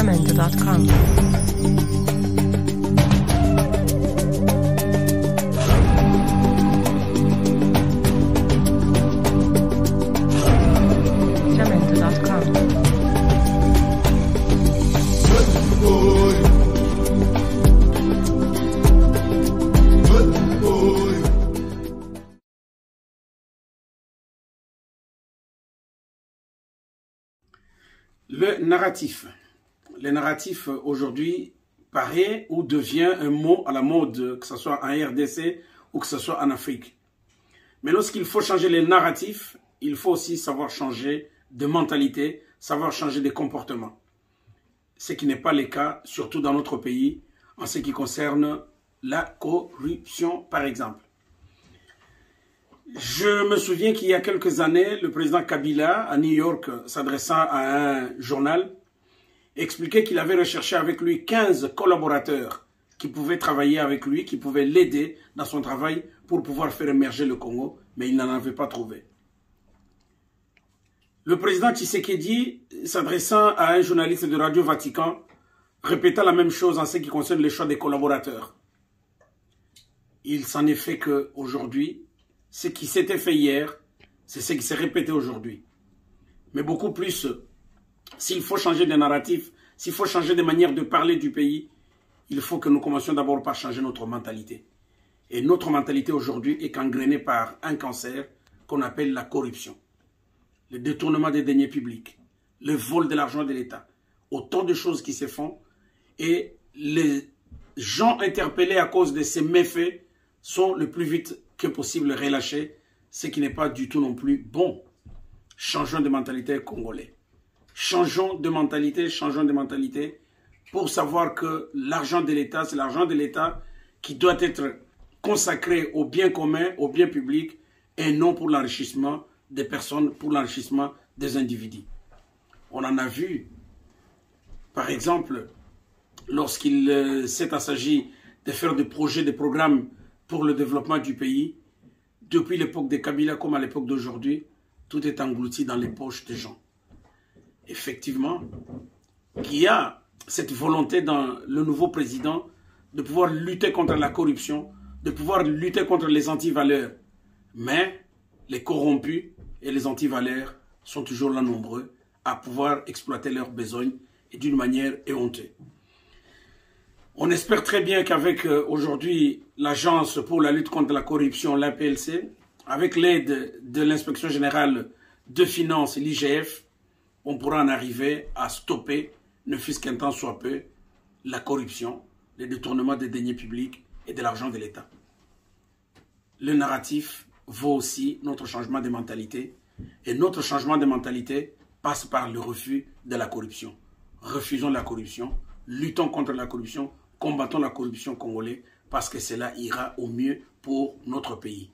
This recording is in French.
Jamendo.com. Le narratif. Le narratif aujourd'hui paraît ou devient un mot à la mode, que ce soit en RDC ou que ce soit en Afrique. Mais lorsqu'il faut changer les narratifs, il faut aussi savoir changer de mentalité, savoir changer de comportement. Ce qui n'est pas le cas, surtout dans notre pays, en ce qui concerne la corruption, par exemple. Je me souviens qu'il y a quelques années, le président Kabila, à New York, s'adressant à un journal, expliquait qu'il avait recherché avec lui 15 collaborateurs qui pouvaient travailler avec lui, qui pouvaient l'aider dans son travail pour pouvoir faire émerger le Congo, mais il n'en avait pas trouvé. Le président Tshisekedi, s'adressant à un journaliste de Radio Vatican, répéta la même chose en ce qui concerne le choix des collaborateurs. Il s'en est fait qu'aujourd'hui, ce qui s'était fait hier, c'est ce qui s'est répété aujourd'hui. Mais beaucoup plus, s'il faut changer de narratif, s'il faut changer de manière de parler du pays, il faut que nous commencions d'abord par changer notre mentalité. Et notre mentalité aujourd'hui est gangrénée par un cancer qu'on appelle la corruption. Le détournement des deniers publics, le vol de l'argent de l'État. Autant de choses qui se font et les gens interpellés à cause de ces méfaits sont le plus vite que possible relâchés, ce qui n'est pas du tout non plus bon. Changeons de mentalité congolais. Changeons de mentalité pour savoir que l'argent de l'État, c'est l'argent de l'État qui doit être consacré au bien commun, au bien public et non pour l'enrichissement des personnes, pour l'enrichissement des individus. On en a vu, par exemple, lorsqu'il s'est agi de faire des projets, des programmes pour le développement du pays, depuis l'époque de Kabila comme à l'époque d'aujourd'hui, tout est englouti dans les poches des gens. Effectivement, qu'il y a cette volonté dans le nouveau président de pouvoir lutter contre la corruption, de pouvoir lutter contre les antivaleurs. Mais les corrompus et les antivaleurs sont toujours là nombreux à pouvoir exploiter leurs besoins et d'une manière éhontée. On espère très bien qu'avec aujourd'hui l'Agence pour la lutte contre la corruption, l'APLC, avec l'aide de l'Inspection générale de finances, l'IGF, on pourra en arriver à stopper, ne fût-ce qu'un temps soit peu, la corruption, le détournement des deniers publics et de l'argent de l'État. Le narratif vaut aussi notre changement de mentalité. Et notre changement de mentalité passe par le refus de la corruption. Refusons la corruption, luttons contre la corruption, combattons la corruption congolaise parce que cela ira au mieux pour notre pays.